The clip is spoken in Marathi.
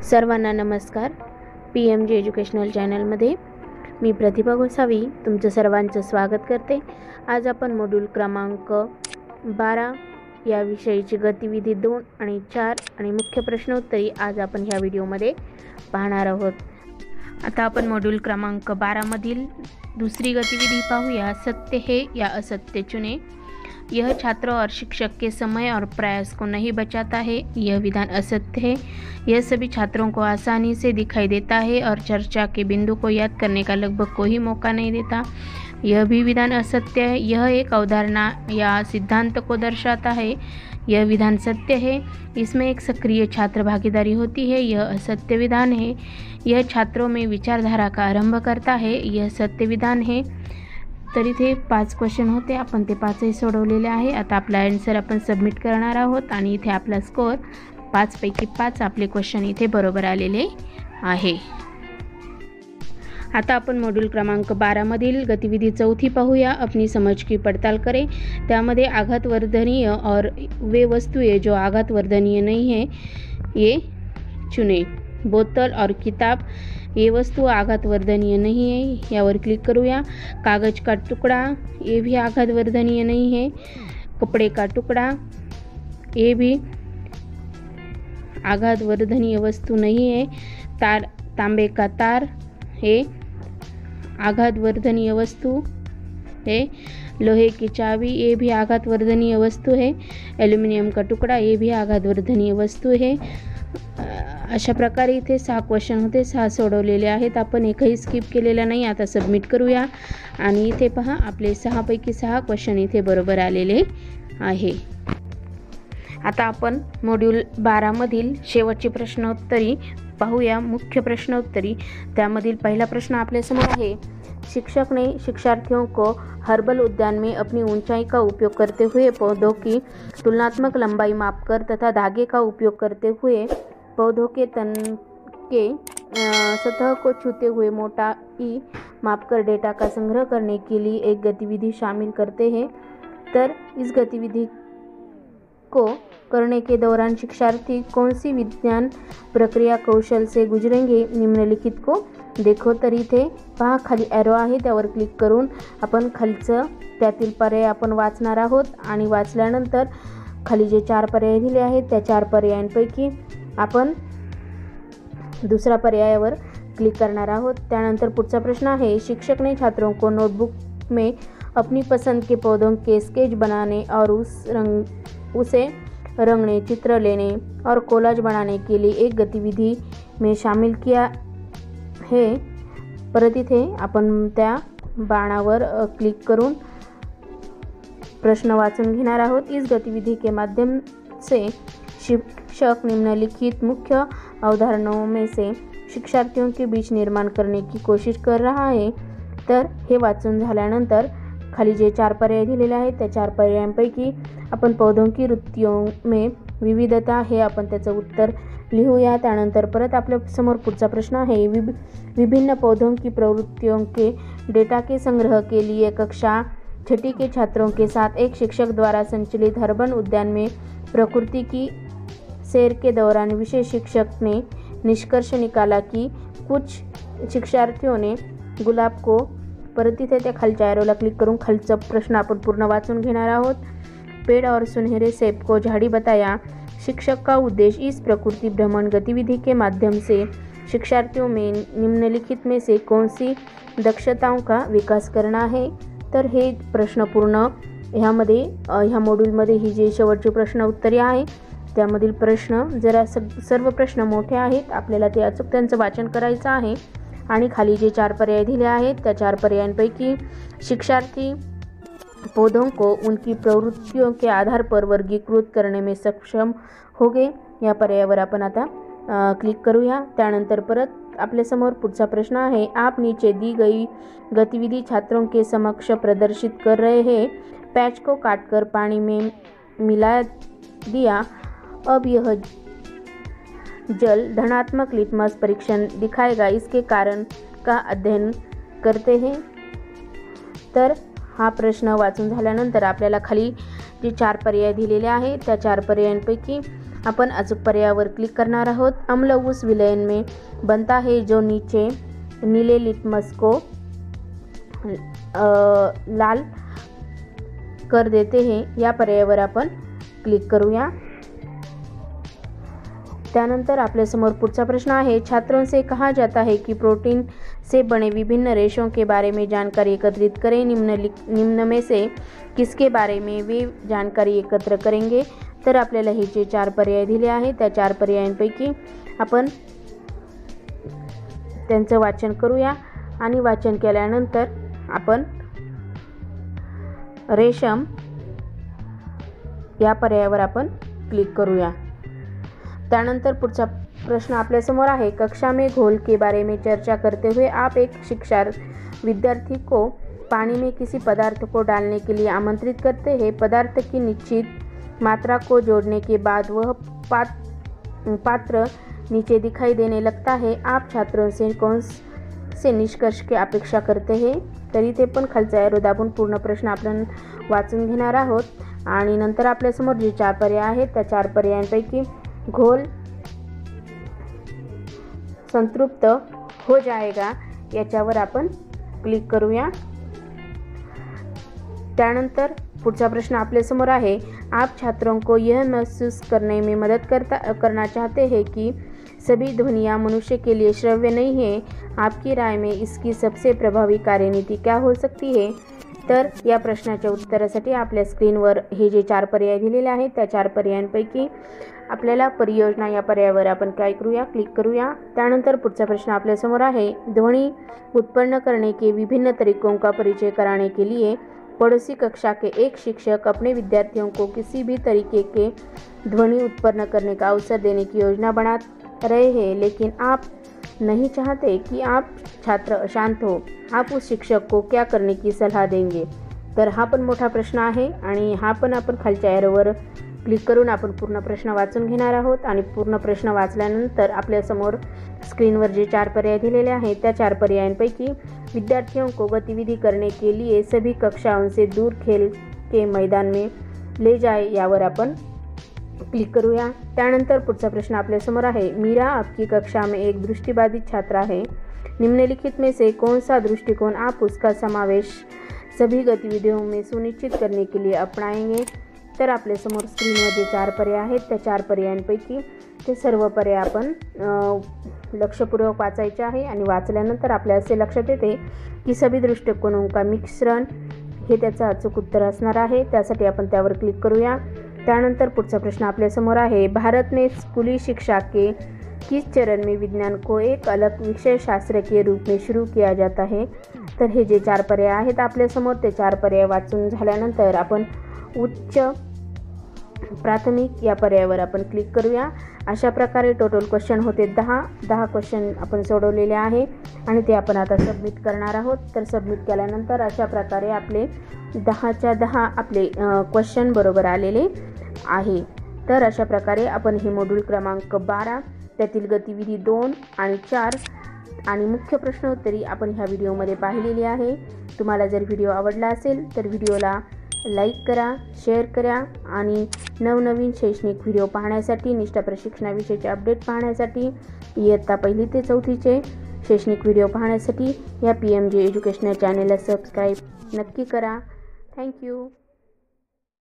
सर्वांना नमस्कार. PMG एज्युकेशनल चॅनलमध्ये मी प्रतिभा गोसावी तुमचं सर्वांचं स्वागत करते. आज आपण मॉड्यूल क्रमांक 12 या विषयीची गतिविधी 2 आणि 4 आणि मुख्य प्रश्नोत्तरी आज आपण ह्या व्हिडिओमध्ये पाहणार आहोत. आता आपण मॉड्यूल क्रमांक 12 मधील दूसरी गतिविधि पाहूया. सत्य है या असत्य चुने. यह छात्रों और शिक्षक के समय और प्रयास को नहीं बचाता है. यह विधान असत्य है. यह सभी छात्रों को आसानी से दिखाई देता है और चर्चा के बिंदु को याद करने का लगभग कोई मौका नहीं देता. यह भी विधान असत्य है. यह एक अवधारणा या सिद्धांत को दर्शाता है. यह विधान सत्य है. इसमें एक सक्रिय छात्र भागीदारी होती है. यह असत्य विधान है. यह छात्रों में विचारधारा का आरंभ करता है. यह सत्य विधान है. तर इथे 5 क्वेश्चन होते, आपण ते 5ही सोडवलेले आहे. आता आपला आन्सर आपण सबमिट करणार आहोत आणि इथे आपला स्कोर 5 पैकी 5 आपले क्वेश्चन इथे बरोबर आलेले आहे. आता आपण मॉड्यूल क्रमांक 12 मधील गतिविधि 4 पाहूया. अपनी समझ की पड़ताल करें. त्यामध्ये आघातवर्धनीय और वे वस्तुएं जो आघातवर्धनीय नहीं है ये चुने. बोतल और किताब, ये वस्तु आघातवर्धनीय नहीं है, यावर क्लिक करूया. कागज का टुकड़ा, ये भी आघातवर्धनीय नहीं है. कपड़े का टुकड़ा, ये भी आघातवर्धनीय वस्तु नहीं है. तांबे का तार, ये आघातवर्धनीय वस्तु है. लोहे की चाबी, ये भी आघातवर्धनीय वस्तु है. एल्युमिनियम का टुकड़ा, ये भी आघातवर्धनीय वस्तु है. अशा प्रकारे इथे 6 क्वेश्चन होते, 6 सोडवलेले आहेत. आपण एकही स्किप केलेला नाही. आता सबमिट करूया आणि इथे पहा आपले 6 पैकी 6 क्वेश्चन इथे बरोबर आलेले आहे. आता आपण मॉड्यूल 12 मधील शेवटची प्रश्नोत्तरी पाहूया. मुख्य प्रश्नोत्तरी त्यामधील पहिला प्रश्न आपल्या समोर आहे. शिक्षक ने शिक्षार्थियों को हर्बल उद्यान में अपनी ऊंचाई का उपयोग करते हुए पौधों की तुलनात्मक लंबाई मापकर तथा धागे का उपयोग करते हुए पौधों के तन के सतह को छूते हुए मोटाई मापकर डेटा का संग्रह करने के लिए एक गतिविधि शामिल करते हैं. तर इस गतिविधि को करने के दौरान शिक्षार्थी कौन सी विज्ञान प्रक्रिया कौशल से गुजरेंगे. निम्नलिखित को देखो. तर इथे पहा खाली ॲरो आहे, त्यावर क्लिक करून आपण खालचं त्यातील पर्याय आपण वाचणार आहोत आणि वाचल्यानंतर खाली जे 4 पर्याय दिले आहेत त्या 4 पर्यायांपैकी आपण दूसरा पर्यायावर क्लिक करणार आहोत. त्यानंतर पुढचा प्रश्न आहे. शिक्षक ने छात्रों को नोटबुक में अपनी पसंद के पौधों के स्केच बनाने और उसे रंगने, चित्र लेने और कोलाज बनाने के लिए एक गतिविधि में शामिल किया है. परत इथे आपण त्या बाणावर क्लिक करून प्रश्न वाचून घेणार आहोत. इस गतिविधि के माध्यम से शिक्षक निम्नलिखित मुख्य अवधारणाओं में से शिक्षार्थियों के बीच निर्माण करने की कोशिश कर रहा है. तर हे वाचून झाल्यानंतर खाली जे 4 पर्याय दिलेले आहेत त्या 4 पर्यायांपैकी आपण पौधों की वृत्तियों में विविधता हे आपण त्याचं उत्तर लिहूया. त्यानंतर परत आपल्या समोर पुढचा प्रश्न आहे. विभिन्न पौधों की प्रवृत्तियों के डेटा के संग्रह के लिए कक्षा 6ठी के छात्रों के साथ एक शिक्षक द्वारा संचालित हर्बल उद्यान में प्रकृति की सैर के दौरान विषय शिक्षक ने निष्कर्ष निकाला कि कुछ शिक्षार्थियों ने गुलाब को, परत इथे त्या खालच्या ॲरोला क्लिक करून खालचा प्रश्न आपण पूर्ण वाचून घेणार आहोत. पेड़ और सुनहरे सेब को झाड़ी बताया. शिक्षक का उद्देश्य इस प्रकृति भ्रमण गतिविधि के माध्यम से शिक्षार्थियों में निम्नलिखित में से कौन सी दक्षताओं का विकास करना है. तर हे प्रश्न पूर्ण ह्या मॉड्यूलमध्ये ही जे शेवटचे प्रश्न उत्तरे आहे त्यामधील प्रश्न जरा सर्व प्रश्न मोठे आहेत. आपल्याला ते अचूक त्यांचं वाचन करायचं आहे आणि खाली जे 4 पर्याय दिले आहेत त्या 4 पर्यायांपैकी शिक्षार्थी पौधों को उनकी प्रवृत्तियों के आधार पर वर्गीकृत करने में सक्षम होंगे या पर्यायावर आपण आता क्लिक करूया. त्यानंतर परत आपल्यासमोर पुढचा प्रश्न आहे. आप नीचे दी गई गतिविधि छात्रों के समक्ष प्रदर्शित कर रहे हैं. पैच को काटकर पानी में मिला दिया. अब यह जल धनात्मक लिटमस परीक्षण दिखाएगा. इसके कारण का अध्ययन करते हैं. तर हा प्रश्न वाचून झाल्यानंतर आपल्याला खाली जे 4 पर्याय दिलेले आहेत त्या 4 पर्यायांपैकी अपन अचूक पर्यायावर क्लिक करणार आहोत। अम्ल उस विलयन में बनता है जो नीचे नीले लिटमस को लाल कर देते हैं, या पर्यायावर आपण क्लिक करूया। त्यानंतर आपल्यासमोर पुढचा प्रश्न आहे, छात्रों से कहा जाता है कि प्रोटीन से बने विभिन्न रेशों के बारे में जानकारी एकत्रित करें। निम्न में से किसके बारे में वे जानकारी एकत्र करेंगे। तर आपल्याला हे जे 4 पर्याय दिले आहेत त्या 4 पर्यायांपैकी आपण त्यांचं वाचन करूया आणि वाचन केल्यानंतर आपण रेशम या पर्यायावर आपण क्लिक करूया। त्यानंतर पुढचा प्रश्न आपल्या समोर आहे, कक्षा में घोल के बारे में चर्चा करते हुए आप एक शिक्षार्थी विद्यार्थी को पानी में किसी पदार्थ को डालने के लिए आमंत्रित करते हैं। पदार्थ की निश्चित मात्रा को जोड़ने के बाद वह पात्र नीचे दिखाई देने लगता है। आप छात्रों से कौन से निष्कर्ष की अपेक्षा करते हैं। तर इथे पण खालचा एरो दाबून पूर्ण प्रश्न आपण वाचून घेणार आहोत आणि नंतर आपल्यासमोर जे 4 पर्याय आहेत त्या 4 पर्यायांपैकी घोल संतृप्त हो जाएगा याच्यावर आपण क्लिक करूया। त्यानंतर पुढचा प्रश्न आपल्या समोर आहे, आप छात्रों को यह महसूस करने में मदद करना चाहते हैं कि सभी ध्वनियाँ मनुष्य के लिए श्रव्य नहीं है। आपकी राय में इसकी सबसे प्रभावी कार्यनीति क्या हो सकती है। तर या प्रश्नाच्या उत्तरासाठी आपल्या स्क्रीनवर हे जे 4 पर्याय दिलेले आहेत त्या 4 पर्यायांपैकी आपल्याला परियोजना या पर्यायावर आपण काय करूया, क्लिक करूया। त्यानंतर पुढचा प्रश्न आपल्या समोर आहे, ध्वनि उत्पन्न करने के विभिन्न तरीकों का परिचय कराने के लिए पड़ोसी कक्षा के एक शिक्षक अपने विद्यार्थियों को किसी भी तरीके के ध्वनि उत्पन्न करने का अवसर देने की योजना बना रहे हैं, लेकिन आप नहीं चाहते कि आप छात्र अशांत हो। आप उस शिक्षक को क्या करने की सलाह देंगे। तर हा पण मोठा प्रश्न आहे आणि हा पण आपण खालच्या एरोवर क्लिक करून आपण पूर्ण प्रश्न वाचून घेणार आहोत आणि पूर्ण प्रश्न वाचल्यानंतर आपल्यासमोर स्क्रीनवर जे 4 पर्याय दिलेले आहेत त्या 4 पर्यायांपैकी विद्यार्थियों को गतिविधि करने के लिए सभी कक्षाओं से दूर खेल के मैदान में ले जाए यावर आपण क्लिक करूया। त्यानंतर पुढचा प्रश्न आपल्या समोर आहे, मीरा आपकी कक्षा में एक दृष्टिबाधित छात्रा है। निम्नलिखित में से कौन सा दृष्टिकोण आप उसका समावेश सभी गतिविधियों में सुनिश्चित करने के लिए अपनाएंगे। तर आपल्या समोर स्क्रीनवर जे 4 पर्याय आहेत त्या 4 पर्यायांपैकी ते सर्व पर्याय आपण लक्षपूर्वक वाचायचे आहे आणि वाचल्यानंतर आपल्या असे लक्षात येते की सभी दृष्टिकोनों का मिश्रण हे त्याचं अचूक उत्तर असणार आहे। त्यासाठी आपण त्यावर क्लिक करूया। त्यानंतर पुढचा प्रश्न आपल्या समोर आहे, भारत में स्कूली शिक्षा के किस चरण में विज्ञान को एक अलग विषय शास्त्र के रूप में शुरू किया जाता है। तर हे जे 4 पर्याय आहेत आपल्या समोर ते 4 पर्याय वाचून झाल्यानंतर आपण उच्च प्राथमिक या पर्यायावर आपण क्लिक करूया। अशा प्रकारे टोटल क्वेश्चन होते 10 क्वेश्चन आपण सोडवलेले आहे आणि ते आपण आता सबमिट करणार आहोत। तर सबमिट केल्यानंतर अशा प्रकारे आपले 10च्या 10 आपले क्वेश्चन बरोबर आलेले आहे। तर अशा प्रकारे आपण हे मॉड्यूल क्रमांक 12 त्यातील गतिविधी 2 आणि 4 आणि मुख्य प्रश्नोत्तरी आपण ह्या व्हिडिओमध्ये पाहिलेली आहे। तुम्हाला जर व्हिडिओ आवडला असेल तर व्हिडिओला लाईक करा, शेअर करा आणि नवनवीन शैक्षणिक व्हिडिओ पाहण्यासाठी, निष्ठा प्रशिक्षणाविषयीचे अपडेट पाहण्यासाठी, इयत्ता 1ली ते 4थीचे शैक्षणिक व्हिडिओ पाहण्यासाठी या PMJ एज्युकेशनल चॅनेलला सबस्क्राईब नक्की करा। थँक्यू।